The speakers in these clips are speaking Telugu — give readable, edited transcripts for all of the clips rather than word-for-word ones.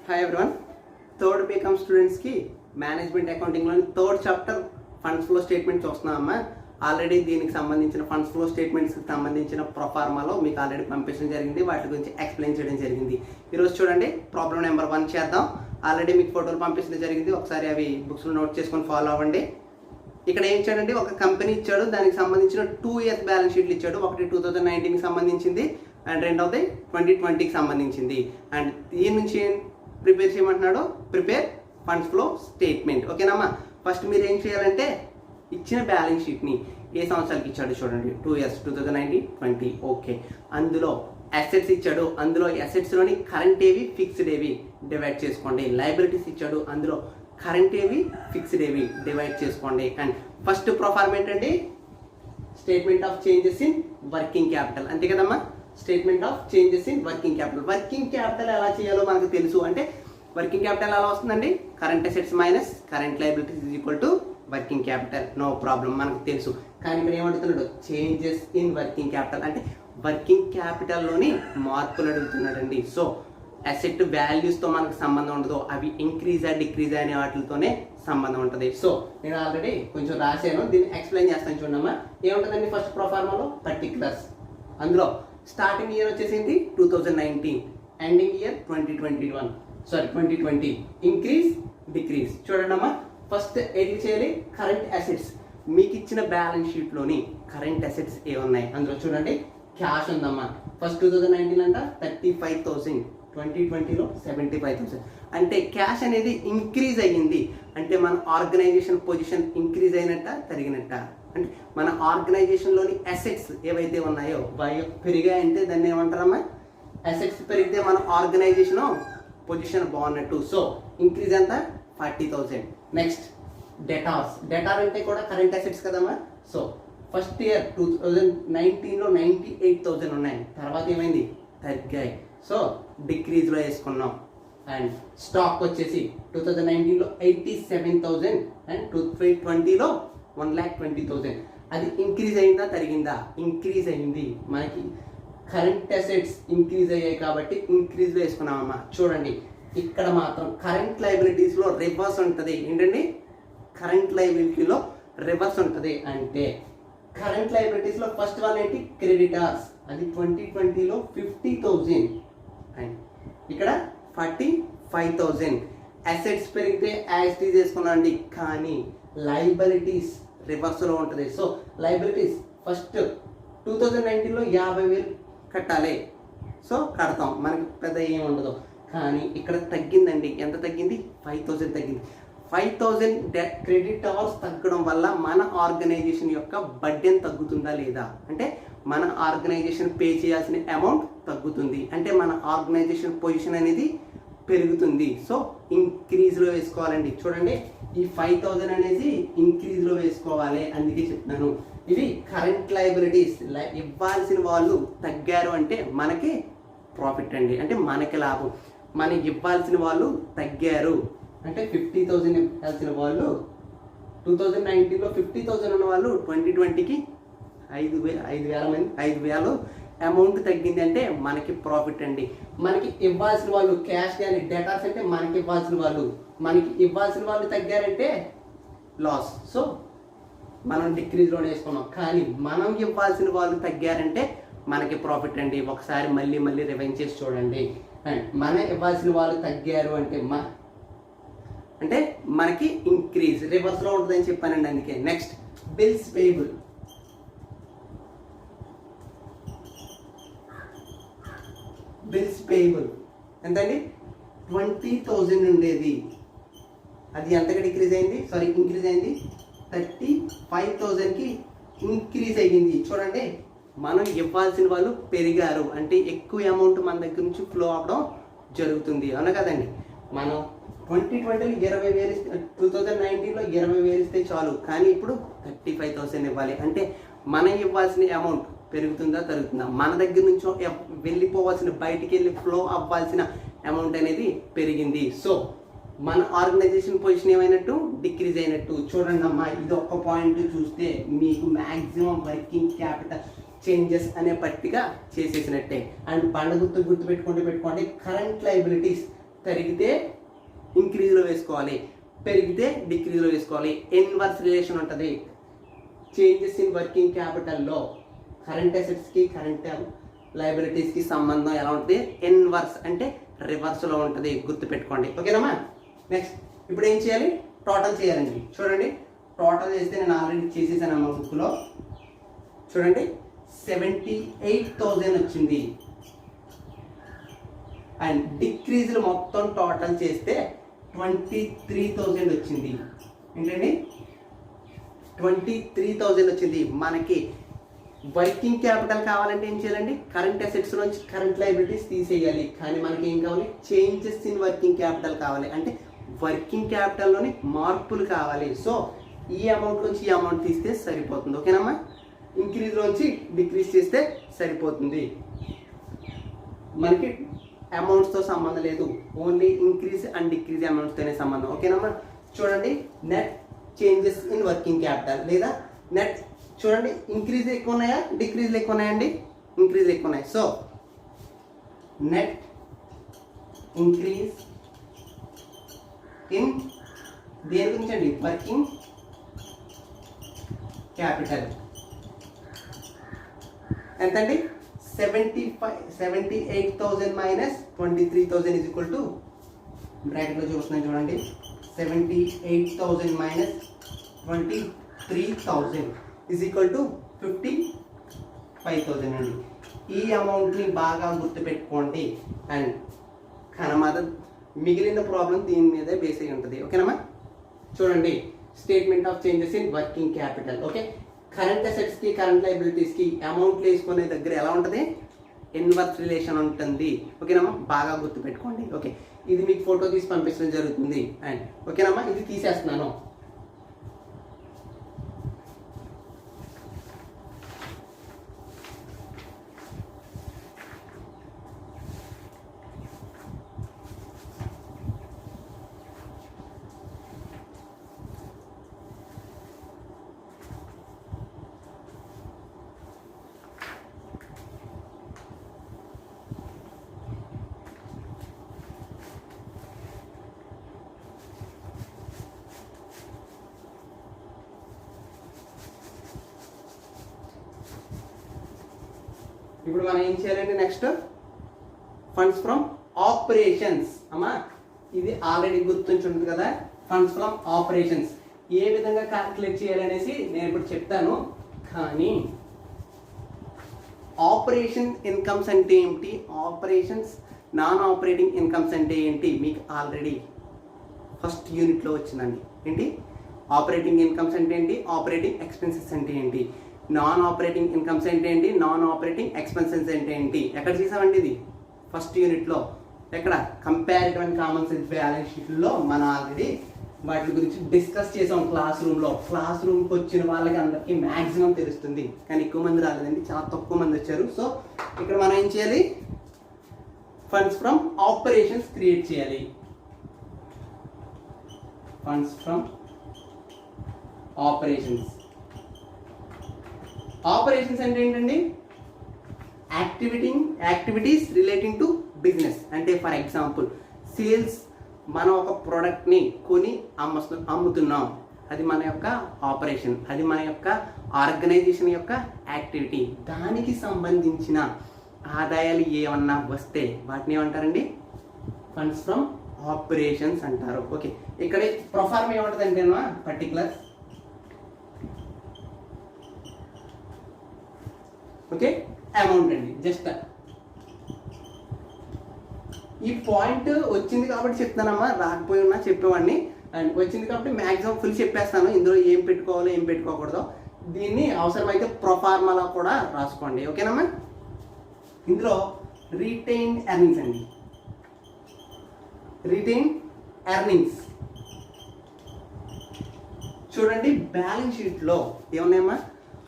Hi everyone. థర్డ్ బీకామ్ స్టూడెంట్స్కి మేనేజ్మెంట్ అకౌంటింగ్లోని third chapter funds flow statement చూస్తున్నామమ్మా. ఆల్రెడీ దీనికి సంబంధించిన ఫండ్స్ ఫ్లో స్టేట్మెంట్స్కి సంబంధించిన ప్రొఫార్మాలో మీకు ఆల్రెడీ పంపించడం జరిగింది, వాటి గురించి ఎక్స్ప్లెయిన్ చేయడం జరిగింది. ఈరోజు చూడండి, ప్రాబ్లం నెంబర్ 1 చేద్దాం. ఆల్రెడీ మీకు ఫోటోలు పంపించడం జరిగింది, ఒకసారి అవి బుక్స్లో నోట్ చేసుకొని ఫాలో అవ్వండి. ఇక్కడ ఏం ఇచ్చాడండి, ఒక కంపెనీ ఇచ్చాడు, దానికి సంబంధించిన 2 years బ్యాలెన్స్ షీట్లు ఇచ్చాడు. ఒకటి 2019కి సంబంధించింది అండ్ రెండవది 2020కి సంబంధించింది. అండ్ దీని నుంచి ప్రిపేర్ చేయమంటున్నాడు, ప్రిపేర్ ఫండ్స్ ఫ్లో స్టేట్మెంట్. ఓకేనమ్మా. ఫస్ట్ మీరు ఏం చేయాలంటే ఇచ్చిన బ్యాలెన్స్ షీట్ని ఏ సంవత్సరాలకి ఇచ్చాడు చూడండి, 2 years 2019, 20. ఓకే, అందులో అసెట్స్ ఇచ్చాడు, అందులో అసెట్స్లోని కరెంట్ ఏవి ఫిక్స్డ్ ఏవి డివైడ్ చేసుకోండి. లైబిలిటీస్ ఇచ్చాడు, అందులో కరెంట్ ఏవి ఫిక్స్డ్ ఏవి డివైడ్ చేసుకోండి. అండ్ ఫస్ట్ ప్రొఫార్మా ఏంటండి, statement of changes in working capital. అంతే కదమ్మా, statement of changes in working capital. Working capital ఎలా చేయాలో మనకు తెలుసు. అంటే వర్కింగ్ క్యాపిటల్ ఎలా వస్తుందండి, current assets minus current liabilities is equal to working capital. No problem, మనకు తెలుసు. కానీ ఇక్కడ ఏమడుగుతున్నాడు, చేంజెస్ ఇన్ వర్కింగ్ క్యాపిటల్ అంటే వర్కింగ్ క్యాపిటల్లోని మార్పులు అడుగుతున్నాడండి. సో అసెట్ వాల్యూస్తో మనకు సంబంధం ఉండదు, అవి ఇంక్రీజా డిక్రీజా అనే వాటితోనే సంబంధం ఉంటుంది. సో నేను ఆల్రెడీ కొంచెం రాశాను, దీన్ని ఎక్స్ప్లెయిన్ చేస్తాను చూడమ్మా. ఏముంటుందండి, ఫస్ట్ ప్రొఫార్మాలో పర్టిక్యులర్స్, అందులో స్టార్టింగ్ ఇయర్ వచ్చేసింది 2019, ఎండింగ్ ఇయర్ 2020. ఇంక్రీజ్ డిక్రీజ్ చూడండి అమ్మా. ఫస్ట్ ఏం చేయాలి, కరెంట్ అసెట్స్. మీకు ఇచ్చిన బ్యాలెన్స్ షీట్లోని కరెంట్ అసెట్స్ ఏమున్నాయి, అందులో చూడండి క్యాష్ ఉందమ్మా. ఫస్ట్ 2019 అంట 35,000, 2020లో 75,000. అంటే క్యాష్ అనేది ఇంక్రీజ్ అయ్యింది. అంటే మన ఆర్గనైజేషన్ పొజిషన్ ఇంక్రీజ్ అయినట్ట తరిగినట్ట. అంటే మన ఆర్గనైజేషన్లోని అసెట్స్ ఏవైతే ఉన్నాయో పెరిగాయంటే దాన్ని ఏమంటారమ్మా, అసెట్స్ పెరిగితే మన ఆర్గనైజేషన్ పొజిషన్ బాగున్నట్టు. సో ఇంక్రీజ్ ఎంత, 40,000. Next debtors. డెటార్ అంటే కూడా కరెంట్ అసెట్స్ కదమ్మా. సో ఫస్ట్ ఇయర్ 2019లో 98,000 ఉన్నాయి, తర్వాత ఏమైంది తగ్గాయి. సో డిక్రీజ్లో వేసుకున్నాం. అండ్ స్టాక్ వచ్చేసి 2019లో 87,000 అండ్ 2020లో 1,20,000. అది ఇంక్రీజ్ అయిందా తరిగిందా, ఇంక్రీజ్ అయింది. మనకి కరెంట్ అసెట్స్ ఇంక్రీజ్ అయ్యాయి కాబట్టి ఇంక్రీజ్లో వేసుకున్నామమ్మా. చూడండి ఇక్కడ మాత్రం కరెంట్ లైబిలిటీస్లో రివర్స్ ఉంటుంది. ఏంటండి, కరెంట్ లైబిలిటీలో రివర్స్ ఉంటుంది. అంటే కరెంట్ లైబిలిటీస్లో ఫస్ట్ వన్ ఏంటి, క్రెడిటార్స్. అది 2020లో 50,000 అండ్ ఇక్కడ 45,000. అసెట్స్ పెరిగితే యాజ్ చేసుకున్నాండి, కానీ లైబిలిటీస్ రివర్స్లో ఉంటుంది. సో లైబిలిటీస్ ఫస్ట్ 2019లో 50,000 కట్టాలి. సో కడతాం, మనకి పెద్ద ఏమి ఉండదు. కానీ ఇక్కడ తగ్గిందండి, ఎంత తగ్గింది, 5,000 తగ్గింది. 5,000 క్రెడిట్ అవర్స్ తగ్గడం వల్ల మన ఆర్గనైజేషన్ యొక్క బడ్జెట్ తగ్గుతుందా లేదా, అంటే మన ఆర్గనైజేషన్ పే చేయాల్సిన అమౌంట్ తగ్గుతుంది, అంటే మన ఆర్గనైజేషన్ పొజిషన్ అనేది పెరుగుతుంది. సో ఇంక్రీజ్లో వేసుకోవాలండి. చూడండి ఈ 5,000 అనేది ఇంక్రీజ్లో వేసుకోవాలి, అందుకే చెప్తున్నాను. ఇవి కరెంట్ లైబిలిటీస్. ఇవ్వాల్సిన వాళ్ళు తగ్గారు అంటే మనకి ప్రాఫిట్ అండి, అంటే మనకి లాభం. మనకి ఇవ్వాల్సిన వాళ్ళు తగ్గారు అంటే 50,000 ఇవ్వాల్సిన వాళ్ళు 2019లో 50,000 ఉన్న వాళ్ళు 2020కి 5,000 అమౌంట్ తగ్గింది అంటే మనకి ప్రాఫిట్ అండి. మనకి ఇవ్వాల్సిన వాళ్ళు క్యాష్ కానీ డేటాస్ అంటే మనకి ఇవ్వాల్సిన వాళ్ళు తగ్గారంటే లాస్. సో మనం డిక్రీజ్లోనే వేసుకున్నాం. కానీ మనం ఇవ్వాల్సిన వాళ్ళు తగ్గారంటే మనకి ప్రాఫిట్ అండి. ఒకసారి మళ్ళీ రివైండ్ చేసి చూడండి. అండ్ మనం ఇవ్వాల్సిన వాళ్ళు తగ్గారు అంటే మనకి ఇంక్రీజ్ రివర్స్లో ఉంటుందని చెప్పానండి, అందుకే. Next bills payable. Bills payable ఎంతండి, 20,000 ఉండేది, అది ఎంతగా ఇంక్రీజ్ అయింది 35,000కి ఇంక్రీజ్ అయ్యింది. చూడండి మనం ఇవ్వాల్సిన వాళ్ళు పెరిగారు అంటే ఎక్కువ అమౌంట్ మన దగ్గర నుంచి ఫ్లో అవ్వడం జరుగుతుంది, అవునా కదండి. మనం 2020లో 20,000, 2019లో 20,000 ఇస్తే చాలు, కానీ ఇప్పుడు 35,000 ఇవ్వాలి. అంటే మనం ఇవ్వాల్సిన అమౌంట్ పెరుగుతుందా తరుగుతుందా, మన దగ్గర నుంచి వెళ్ళిపోవాల్సిన బయటికి వెళ్ళి ఫ్లో అవ్వాల్సిన అమౌంట్ అనేది పెరిగింది. సో మన ఆర్గనైజేషన్ పొజిషన్ ఏమైనట్టు, డిక్రీజ్ అయినట్టు. చూడండి అమ్మా, ఇది ఒక్క పాయింట్ చూస్తే మీకు మ్యాక్సిమం వర్కింగ్ క్యాపిటల్ చేంజెస్ అనే పట్టిక చేసేసినట్టే. అండ్ పండుగ గుర్తుపెట్టుకోండి, కరెంట్ లైబిలిటీస్ తరిగితే ఇంక్రీజ్లో వేసుకోవాలి, పెరిగితే డిక్రీజ్లో వేసుకోవాలి. ఇన్వర్స్ రిలేషన్ ఉంటుంది. చేంజెస్ ఇన్ వర్కింగ్ క్యాపిటల్లో కరెంట్ అసెట్స్కి కరెంట్ లయబిలిటీస్కి సంబంధం ఎలా ఉంటుంది? ఇన్వర్స్ అంటే రివర్స్లో ఉంటుంది, గుర్తుపెట్టుకోండి. ఓకేనమ్మా. నెక్స్ట్ ఇప్పుడు ఏం చేయాలి? టోటల్ చేయాలండి. చూడండి, టోటల్ చేస్తే నేను ఆల్రెడీ చేసేసాను అమ్మ బుక్లో. చూడండి, 78,000 వచ్చింది. అండ్ డిక్రీజ్లు మొత్తం టోటల్ చేస్తే 23,000 వచ్చింది. ఏంటండి? 23,000 వచ్చింది. మనకి వర్కింగ్ క్యాపిటల్ కావాలంటే ఏం చేయాలండి? కరెంట్ అసెట్స్ నుంచి కరెంట్ లయబిలిటీస్ తీసేయాలి. కానీ మనకి ఏం కావాలి? చేంజెస్ ఇన్ వర్కింగ్ క్యాపిటల్ కావాలి. అంటే వర్కింగ్ క్యాపిటల్లోని మార్పులు కావాలి. సో ఈ అమౌంట్ నుంచి ఈ అమౌంట్ తీస్తే సరిపోతుంది. ఓకేనమ్మా. ఇంక్రీజ్లోంచి డిక్రీజ్ చేస్తే సరిపోతుంది. మనకి అమౌంట్స్తో సంబంధం లేదు, ఓన్లీ ఇంక్రీజ్ అండ్ డిక్రీజ్ అమౌంట్స్తోనే సంబంధం. ఓకేనమ్మా. చూడండి, net changes in working capital లేదా నెట్. చూడండి, ఇంక్రీజ్ ఎక్కువ ఉన్నాయా డిక్రీజ్లు ఎక్కువ ఉన్నాయండి? ఇంక్రీజ్ ఎక్కువ ఉన్నాయి. సో నెట్ ఇంక్రీజ్ ఇన్ దేని గురించి అండి? వర్కింగ్ క్యాపిటల్ ఎంతండి? 78,000 మైనస్ 23,000 ఈజ్ ఈక్వల్ టు, బ్రాకెట్లో చూస్తున్నాను చూడండి, 78,000 మైనస్ 23,000 ఈజ్ ఈక్వల్ టు 55,000 అండి. ఈ అమౌంట్ని బాగా గుర్తుపెట్టుకోండి. అండ్ కనమాద మిగిలిన ప్రాబ్లం దీని మీదే బేస్ అయి ఉంటుంది. ఓకేనమ్మా. చూడండి, statement of changes in working capital. Okay, current అసెట్స్కి కరెంట్ లయబిలిటీస్కి అమౌంట్లు వేసుకునే దగ్గర ఎలా ఉంటుంది? ఇన్వర్స్ రిలేషన్ ఉంటుంది. ఓకేనమ్మా, బాగా గుర్తుపెట్టుకోండి. ఓకే, ఇది మీకు ఫోటో తీసి పంపించడం జరుగుతుంది. అండ్ ఓకేనమ్మా, ఇది తీసేస్తున్నాను. ఇప్పుడు మనం ఏం చేయాలంటే నెక్స్ట్ ఫండ్స్ ఫ్రమ్ ఆపరేషన్స్. అమ్మా, ఇది ఆల్రెడీ గుర్తుంచుంటుంది కదా. ఫండ్స్ ఫ్రమ్ ఆపరేషన్స్ ఏ విధంగా క్యాల్కులేట్ చేయాలనేసి నేను ఇప్పుడు చెప్తాను. కానీ ఆపరేషన్ ఇన్కమ్స్ అంటే ఏంటి, ఆపరేషన్స్ నాన్ ఆపరేటింగ్ ఇన్కమ్స్ అంటే ఏంటి మీకు ఆల్రెడీ ఫస్ట్ యూనిట్లో వచ్చిందండి. ఏంటి ఆపరేటింగ్ ఇన్కమ్స్ అంటే ఏంటి, ఆపరేటింగ్ ఎక్స్పెన్సెస్ అంటే ఏంటి, నాన్ ఆపరేటింగ్ ఇన్కమ్స్ అంటే ఏంటి, నాన్ ఆపరేటింగ్ ఎక్స్పెన్సెస్ అంటే ఏంటి. ఎక్కడ చేసామండి ఇది? ఫస్ట్ యూనిట్లో. ఎక్కడ? Comparative and common sense balance షీట్లో మనం ఆల్రెడీ వాటి గురించి డిస్కస్ చేసాం క్లాస్ రూమ్లో. క్లాస్ రూమ్కి వచ్చిన వాళ్ళకి అందరికీ మ్యాక్సిమం తెలుస్తుంది, కానీ ఎక్కువ మంది రాలేదండి, చాలా తక్కువ మంది వచ్చారు. సో ఇక్కడ మనం ఏం చేయాలి? ఫండ్స్ ఫ్రమ్ ఆపరేషన్స్ క్రియేట్ చేయాలి. Funds from operations. ఆపరేషన్స్ అంటే ఏంటండి? Activities relating to business. అంటే ఫర్ ఎగ్జాంపుల్ సేల్స్, మనం ఒక ప్రోడక్ట్ని కొని అమ్ముతున్నాం, అది మన యొక్క ఆపరేషన్, అది మన యొక్క ఆర్గనైజేషన్ యొక్క యాక్టివిటీ. దానికి సంబంధించిన ఆదాయాలు ఏమన్నా వస్తే వాటిని ఏమంటారండి? ఫండ్స్ ఫ్రమ్ ఆపరేషన్స్ అంటారు. ఓకే, ఇక్కడ ప్రొఫార్మ్ ఏముంటుందంటే పర్టికులర్, ఓకే, అమౌంట్ అండి. జస్ట్ ఈ పాయింట్ వచ్చింది కాబట్టి చెప్తానమ్మా, రాకపోయి ఉన్నా చెప్పేవాడిని. అండ్ వచ్చింది కాబట్టి మ్యాక్సిమం ఫుల్ చెప్పేస్తాను, ఇందులో ఏం పెట్టుకోవాలో ఏం పెట్టుకోకూడదు. దీన్ని అవసరమైతే ప్రొఫార్మాలో కూడా రాసుకోండి. ఓకేనమ్మా. ఇందులో రిటైన్డ్ ఎర్నింగ్స్ అండి, రిటైన్ ఎర్నింగ్స్. చూడండి, బ్యాలెన్స్ షీట్లో ఏమున్నాయమ్మా?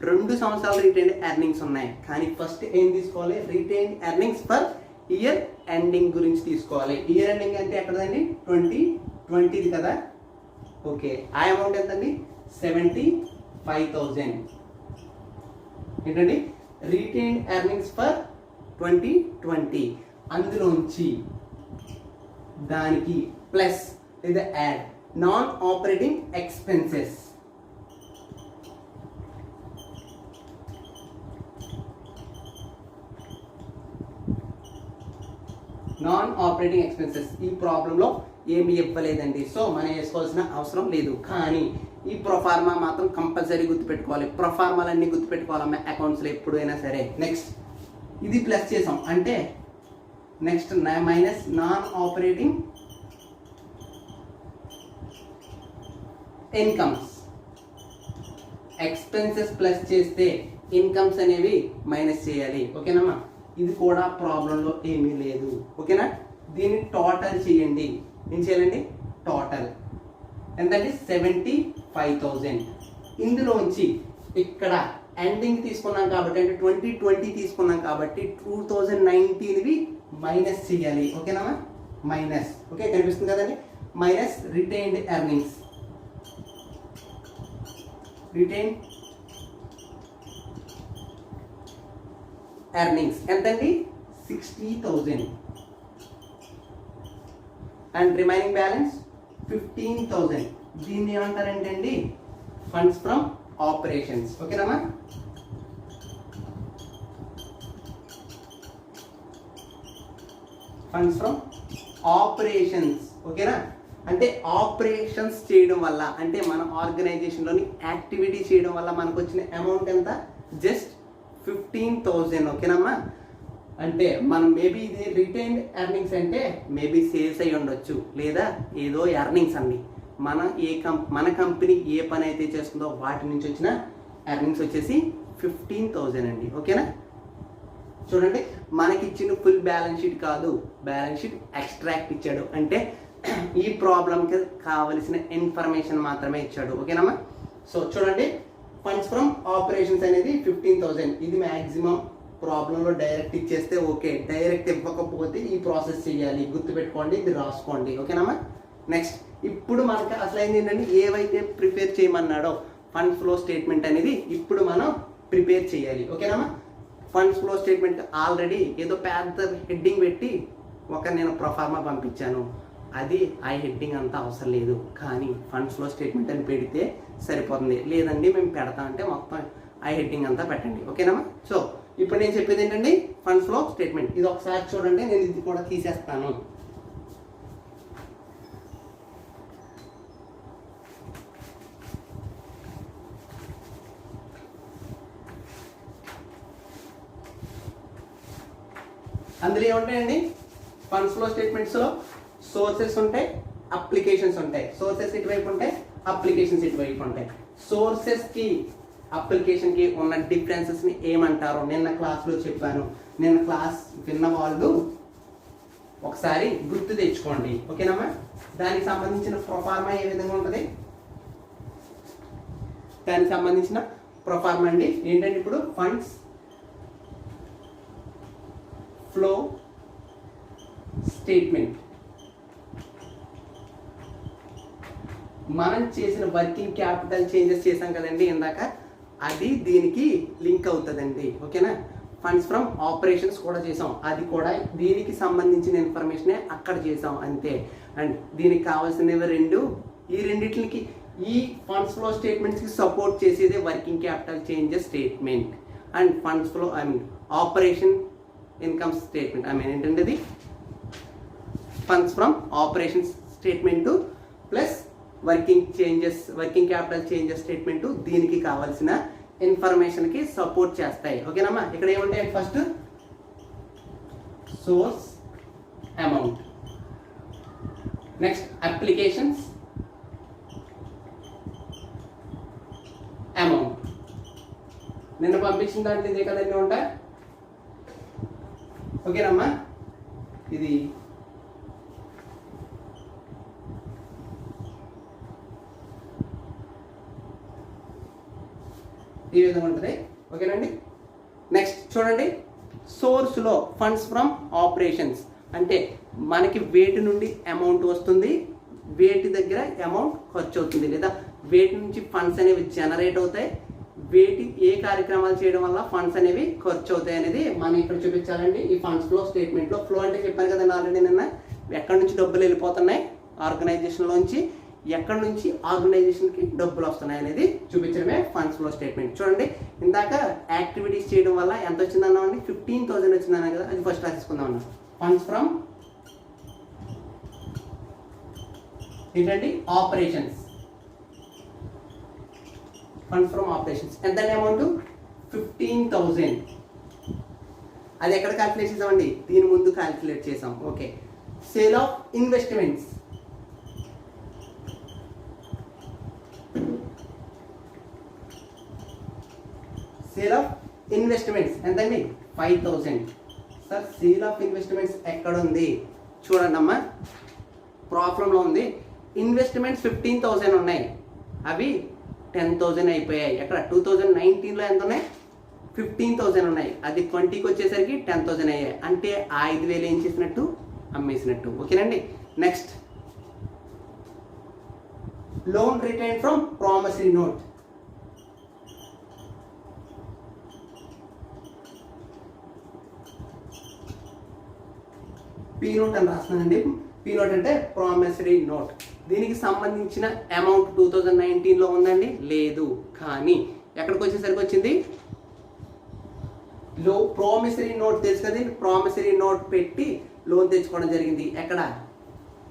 2 సంవత్సరాలు రిటైన్డ్ ఎర్నింగ్స్ ఉన్నాయి. కానీ ఫస్ట్ ఏం తీసుకోవాలి? Retained earnings for year ending గురించి తీసుకోవాలి. ఇయర్ ఎండింగ్ అంటే ఎక్కడదండి? 2020 కదా. ఓకే, ఆ అమౌంట్ ఎంతండి? 75,000. ఏంటండి? Retained earnings for 2020. అందులోంచి దానికి ప్లస్ లేదా add non operating expenses. Non operating expenses ఈ ప్రాబ్లంలో ఏమి ఇవ్వలేదండి, సో మనం వేసుకోవాల్సిన అవసరం లేదు. కానీ ఈ ప్రొఫార్మా మాత్రం కంపల్సరీ గుర్తుపెట్టుకోవాలి. ప్రొఫార్మాలన్నీ గుర్తుపెట్టుకోవాలి అకౌంట్స్లో ఎప్పుడైనా సరే. నెక్స్ట్ ఇది ప్లస్ చేసాం అంటే next minus non operating incomes. Expenses plus చేస్తే ఇన్కమ్స్ అనేవి మైనస్ చేయాలి. ఓకేనమ్మా, ఇది కూడా ప్రాబ్లంలో ఏమీ లేదు. ఓకేనా, దీన్ని టోటల్ చేయండి. ఏం చేయాలండి? టోటల్ ఎంతంటే 75,000. ఇందులోంచి ఇక్కడ ఎండింగ్ తీసుకున్నాం కాబట్టి అంటే 2020 తీసుకున్నాం కాబట్టి 2019వి మైనస్ చేయాలి. ఓకేనా, మైనస్. ఓకే, కనిపిస్తుంది కదండి. Minus retained earnings. Retain earnings ఎంతండి? 60,000 అండ్ రిమైనింగ్ బ్యాలెన్స్ 15,000. దీన్ని ఏమంటారంటే అండి ఫండ్స్ ఫ్రమ్ ఆపరేషన్స్. ఓకేనమ్మా, ఫండ్స్ ఫ్రమ్ ఆపరేషన్స్. ఓకేనా, అంటే ఆపరేషన్స్ చేయడం వల్ల అంటే మన ఆర్గనైజేషన్లోని యాక్టివిటీ చేయడం వల్ల మనకు వచ్చిన అమౌంట్ ఎంత? జస్ట్ 15,000. ఓకేనమ్మా, అంటే మనం మేబీ ఇది రిటైన్డ్ ఎర్నింగ్స్ అంటే మేబీ సేల్స్ అయ్యి ఉండొచ్చు లేదా ఏదో ఎర్నింగ్స్ అండి. మన కంపెనీ ఏ పని అయితే చేస్తుందో వాటి నుంచి వచ్చిన ఎర్నింగ్స్ వచ్చేసి 15,000 అండి. ఓకేనా, చూడండి మనకి ఇచ్చిన ఫుల్ బ్యాలెన్స్ షీట్ కాదు, బ్యాలెన్స్ షీట్ ఎక్స్ట్రాక్ట్ ఇచ్చాడు. అంటే ఈ ప్రాబ్లంకి కావలసిన ఇన్ఫర్మేషన్ మాత్రమే ఇచ్చాడు. ఓకేనమ్మా, సో చూడండి ఫండ్స్ ఫ్రమ్ ఆపరేషన్స్ అనేది 15,000. ఇది మ్యాక్సిమం ప్రాబ్లంలో డైరెక్ట్ ఇచ్చేస్తే ఓకే, డైరెక్ట్ ఇవ్వకపోతే ఈ ప్రాసెస్ చేయాలి. గుర్తుపెట్టుకోండి, ఇది రాసుకోండి. ఓకేనమ్మా, నెక్స్ట్ ఇప్పుడు మనకి అసలు ఏంటంటే ఏవైతే ప్రిపేర్ చేయమన్నాడో ఫండ్ ఫ్లో స్టేట్మెంట్ అనేది ఇప్పుడు మనం ప్రిపేర్ చేయాలి. ఓకేనమ్మా, ఫండ్స్ ఫ్లో స్టేట్మెంట్ ఆల్రెడీ ఏదో పెద్ద హెడ్డింగ్ పెట్టి నేను ప్రొఫార్మా పంపించాను, అది ఆ హెడ్డింగ్ అంతా అవసరం లేదు. కానీ ఫండ్స్ ఫ్లో స్టేట్మెంట్ అని పెడితే సరిపోతుంది. లేదండి మేము పెడతామంటే మొత్తం ఆ హెడ్డింగ్ అంతా పెట్టండి. ఓకేనమ్మా, సో ఇప్పుడు నేను చెప్పేది ఏంటంటే ఫండ్స్ ఫ్లో స్టేట్మెంట్. ఇది ఒకసారి చూడండి, నేను ఇది కూడా తీసేస్తాను. అందులో ఏముంటాయండి ఫండ్స్ ఫ్లో స్టేట్మెంట్స్లో? సోర్సెస్ ఉంటాయి, అప్లికేషన్స్ ఉంటాయి. సోర్సెస్ ఇటువైపు ఉంటాయి, అప్లికేషన్స్ ఇటువైపు ఉంటాయి. సోర్సెస్కి అప్లికేషన్కి ఉన్న డిఫరెన్సెస్ని ఏమంటారో నిన్న క్లాస్లో చెప్పాను. నిన్న క్లాస్ విన్న వాళ్ళు ఒకసారి గుర్తు తెచ్చుకోండి. ఓకేనమ్మా, దానికి సంబంధించిన ప్రొఫార్మా ఏ విధంగా ఉంటుంది? దానికి సంబంధించిన ప్రొఫార్మా అండి ఏంటంటే ఇప్పుడు ఫండ్స్ ఫ్లో స్టేట్మెంట్ మనం చేసిన వర్కింగ్ క్యాపిటల్ చేంజెస్ చేసాం కదండి ఇందాక, అది దీనికి లింక్ అవుతుందండి. ఓకేనా, ఫండ్స్ ఫ్రమ్ ఆపరేషన్స్ కూడా చేసాం, అది కూడా దీనికి సంబంధించిన ఇన్ఫర్మేషనే అక్కడ చేసాం అంతే. అండ్ దీనికి కావాల్సినవి రెండు. ఈ రెండింటికి ఈ ఫండ్స్ ఫ్లో స్టేట్మెంట్స్కి సపోర్ట్ చేసేది working capital changes statement and funds flow operation income statement. ఏంటంటే ఇది funds from operations statement plus working capital changes statement దీనికి కావాల్సిన ఇన్ఫర్మేషన్కి సపోర్ట్ చేస్తాయి. ఓకేనమ్మా, ఇక్కడ ఏముంటాయి? First source amount, next applications amount. నిన్న పంపించిన దాంట్లో ఇదే కదండి ఉంటాయి. ఓకేనమ్మా, ఇది ఈ విధంగా ఉంటుంది. ఓకేనండి, నెక్స్ట్ చూడండి సోర్స్లో ఫండ్స్ ఫ్రమ్ ఆపరేషన్స్ అంటే మనకి వేటి నుండి అమౌంట్ వస్తుంది, వేటి దగ్గర అమౌంట్ ఖర్చు అవుతుంది, లేదా వేటి నుంచి ఫండ్స్ అనేవి జనరేట్ అవుతాయి, వేటి ఏ కార్యక్రమాలు చేయడం వల్ల ఫండ్స్ అనేవి ఖర్చు అవుతాయి అనేది మనం ఇక్కడ చూపించాలండి. ఈ ఫండ్స్ ఫ్లో స్టేట్మెంట్లో ఫ్లో అంటే చెప్పాను కదండి ఆల్రెడీ నిన్న, ఎక్కడి నుంచి డబ్బులు వెళ్ళిపోతున్నాయి ఆర్గనైజేషన్లోంచి, ఎక్కడి నుంచి ఆర్గనైజేషన్కి డబ్బులు వస్తున్నాయి అనేది చూపించడమే ఫండ్స్ ఫ్లో స్టేట్మెంట్. చూడండి, ఇందాక యాక్టివిటీస్ చేయడం వల్ల ఎంత వచ్చిందన్నామండి, 15,000 వచ్చిందన్నా కదా, అది ఫస్ట్ రాసేసుకుందాం అన్న. ఫండ్స్ ఫ్రమ్ ఏంటండి ఆపరేషన్స్, ఫండ్స్ ఫ్రమ్ ఆపరేషన్స్ ఎంత అమౌంట్ 15,000. అది ఎక్కడ క్యాల్కులేట్ చేసామండి, దీని ముందు క్యాల్కులేట్ చేసాం. Okay, sale of investments, sale of investments ఎంతండి 5,000. సార్ సేల్ ఆఫ్ ఇన్వెస్ట్మెంట్స్ ఎక్కడ ఉంది చూడండి అమ్మా, ప్రాబ్లంలో ఉంది. ఇన్వెస్ట్మెంట్స్ 15,000 ఉన్నాయి, అవి 10,000 అయిపోయాయి. ఎక్కడ 2019లో ఎంత ఉన్నాయి 15,000 ఉన్నాయి, అది 20కి వచ్చేసరికి 10,000 అయ్యాయి. అంటే ఆ 5,000 ఏం చేసినట్టు, అమ్మేసినట్టు. ఓకేనండి. Next, loan retain from promissory note. P note అని రాస్తున్నానండి. పీ నోట్ అంటే ప్రామిసరీ నోట్. దీనికి సంబంధించిన అమౌంట్ 2019లో ఉందండి, లేదు. కానీ ఎక్కడికి వచ్చేసరికి వచ్చింది, ప్రామిసరీ నోట్ తెలుసు కదా, ప్రామిసరీ నోట్ పెట్టి లోన్ తెచ్చుకోవడం జరిగింది. ఎక్కడ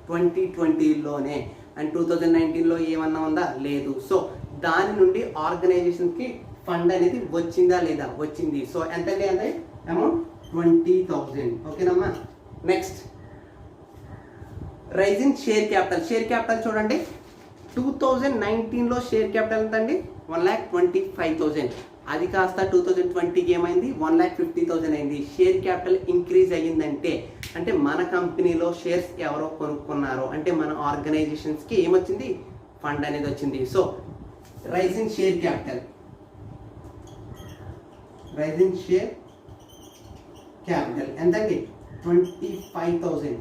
2020లోనే. అండ్ 2019లో ఏమన్నా ఉందా, లేదు. సో దాని నుండి ఆర్గనైజేషన్కి ఫండ్ అనేది వచ్చిందా లేదా, వచ్చింది. సో ఎంత అంటే అమౌంట్ 20,000. ఓకేనమ్మా. Next, rise in share capital. Share capital చూడండి, 2019లో షేర్ క్యాపిటల్ ఎంత అండి 1,25,000. అది కాస్త 2020కి ఏమైంది 1,50,000 అయింది. షేర్ క్యాపిటల్ ఇంక్రీజ్ అయ్యిందంటే అంటే మన కంపెనీలో షేర్స్ ఎవరో కొనుక్కున్నారో అంటే మన ఆర్గనైజేషన్స్కి ఏమొచ్చింది, ఫండ్ అనేది వచ్చింది. So rise in share capital, rise in share capital ఎంతండి 25,000.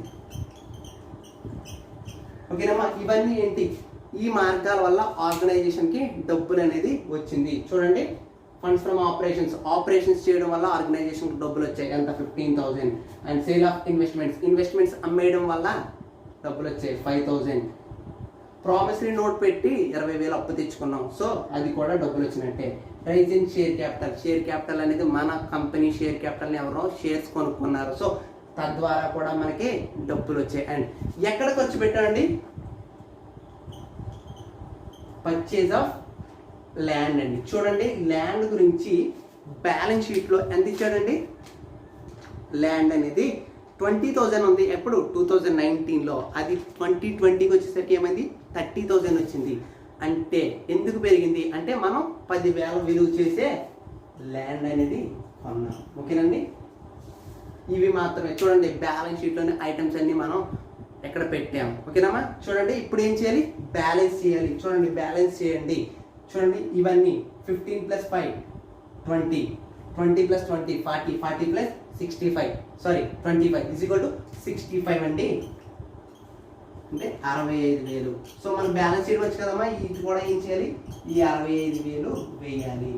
ఓకేనమ్మా. ఇవన్నీ ఏంటి, ఈ మార్గాల వల్ల ఆర్గనైజేషన్కి డబ్బులు అనేది వచ్చింది. చూడండి, ఫండ్స్ ఫ్రమ్ ఆపరేషన్స్, ఆపరేషన్స్ చేయడం వల్ల ఆర్గనైజేషన్కి డబ్బులు వచ్చాయి ఎంత 15,000. And sale of investments, investments అమ్మేయడం వల్ల డబ్బులు వచ్చాయి 5,000. ప్రామిసరీ నోట్ పెట్టి 20,000 అప్పు తెచ్చుకున్నాం, సో అది కూడా డబ్బులు వచ్చినట్టే. Rise in share capital, share capital అనేది మన కంపెనీ షేర్ క్యాపిటల్ని ఎవరో షేర్స్ కొనుక్కున్నారు, సో తద్వారా కూడా మనకి డబ్బులు వచ్చాయి. అండ్ ఎక్కడ ఖర్చు పెట్టామండి, పర్చేజ్ ఆఫ్ ల్యాండ్ అండి. చూడండి, ల్యాండ్ గురించి బ్యాలెన్స్ షీట్లో ఎంత ఇచ్చాడండి, ల్యాండ్ అనేది 20,000 ఉంది. ఎప్పుడు 2019లో, అది 2020కి వచ్చేసరికి ఏమైంది 30,000 వచ్చింది. అంటే ఎందుకు పెరిగింది అంటే మనం 10,000 విలువ చేసే ల్యాండ్ అనేది కొన్నాం. ఓకేనండి. ఇవి మాత్రమే. చూడండి, బ్యాలెన్స్ షీట్లోని ఐటమ్స్ అన్ని మనం ఎక్కడ పెట్టాము. ఓకేనమ్మా. చూడండి, ఇప్పుడు ఏం చేయాలి, బ్యాలెన్స్ చేయాలి. చూడండి, బ్యాలెన్స్ చేయండి. చూడండి, ఇవన్నీ 15 + 5 20, 20 + 20 40, 40 + 65 సారీ 25 = 65 అండి. అంటే 65,000. సో మనం బ్యాలెన్స్ షీట్ వచ్చు కదమ్మా, ఇది కూడా ఏం చేయాలి, ఈ 65,000 వేయాలి.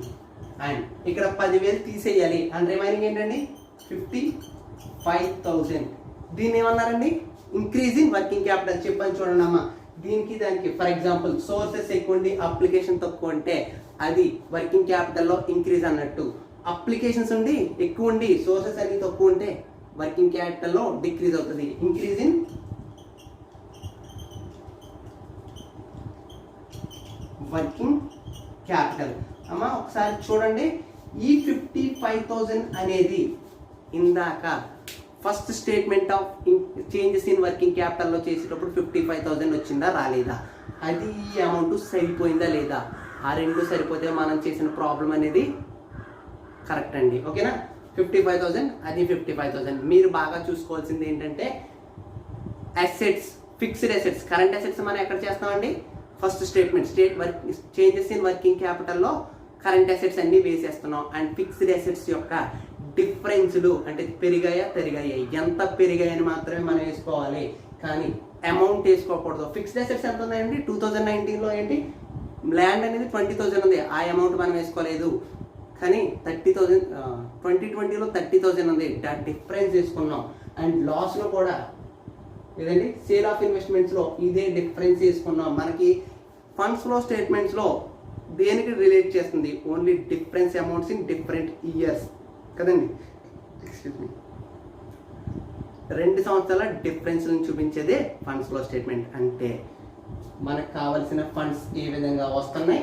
అండ్ ఇక్కడ 10,000 తీసేయాలి. అండ్ రిమైనింగ్ ఏంటండి 55,000. దీన్ని ఏమన్నారండి, ఇంక్రీజ్ ఇన్ వర్కింగ్ క్యాపిటల్ చెప్పని. చూడండి అమ్మా, దీనికి దానికి ఫర్ ఎగ్జాంపుల్ సోర్సెస్ ఎక్కువ ఉండి అప్లికేషన్ తక్కువ ఉంటే అది వర్కింగ్ క్యాపిటల్లో ఇంక్రీజ్ అన్నట్టు. అప్లికేషన్స్ ఉండి ఎక్కువ ఉండి సోర్సెస్ అన్ని తక్కువ ఉంటే వర్కింగ్ క్యాపిటల్లో డిక్రీజ్ అవుతుంది. Increase in working capital. అమ్మా ఒకసారి చూడండి, ఈ 55,000 అనేది ఇందాక first statement of changes in working క్యాపిటల్లో చేసేటప్పుడు 55,000 వచ్చిందా రాలేదా, అది ఈ అమౌంట్ సరిపోయిందా లేదా, ఆ రెండు సరిపోతే మనం చేసిన ప్రాబ్లం అనేది కరెక్ట్ అండి. ఓకేనా. 55,000 అది 55,000. మీరు బాగా చూసుకోవాల్సింది ఏంటంటే assets, fixed assets, current assets మనం ఎక్కడ చేస్తామండి, first statement changes in working క్యాపిటల్లో కరెంట్ అసెట్స్ అన్ని వేసేస్తున్నాం. అండ్ ఫిక్స్డ్ అసెట్స్ యొక్క డిఫరెన్స్లు అంటే పెరిగాయా తరిగాయి, ఎంత పెరిగాయని మాత్రమే మనం వేసుకోవాలి, కానీ అమౌంట్ వేసుకోకూడదు. ఫిక్స్డ్ అసెట్స్ ఎంత ఉన్నాయండి 2019లో ఏంటి, ల్యాండ్ అనేది 20,000 ఉంది, ఆ అమౌంట్ మనం వేసుకోలేదు. కానీ 30,000 2020లో 30,000 ఉంది, డిఫరెన్స్ వేసుకున్నాం. అండ్ లాస్లో కూడా ఇదండి సేల్ ఆఫ్ ఇన్వెస్ట్మెంట్స్లో ఇదే డిఫరెన్స్ వేసుకున్నాం. మనకి ఫండ్స్ ఫ్లో స్టేట్మెంట్స్లో దేనికి రిలేట్ చేస్తుంది? Only difference amounts in different years కదండి. ఎక్స్క్యూజ్ మీ, 2 సంవత్సరాల డిఫరెన్స్లను చూపించేదే ఫండ్స్ ఫ్లో స్టేట్మెంట్. అంటే మనకు కావాల్సిన ఫండ్స్ ఏ విధంగా వస్తున్నాయి,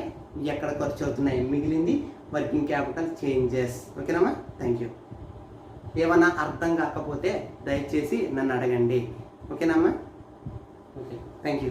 ఎక్కడ ఖర్చు అవుతున్నాయి, మిగిలింది వర్కింగ్ క్యాపిటల్ చేంజెస్. ఓకేనమ్మా, థ్యాంక్ యూ. ఏమన్నా అర్థం కాకపోతే దయచేసి నన్ను అడగండి. ఓకేనమ్మా, ఓకే, థ్యాంక్ యూ.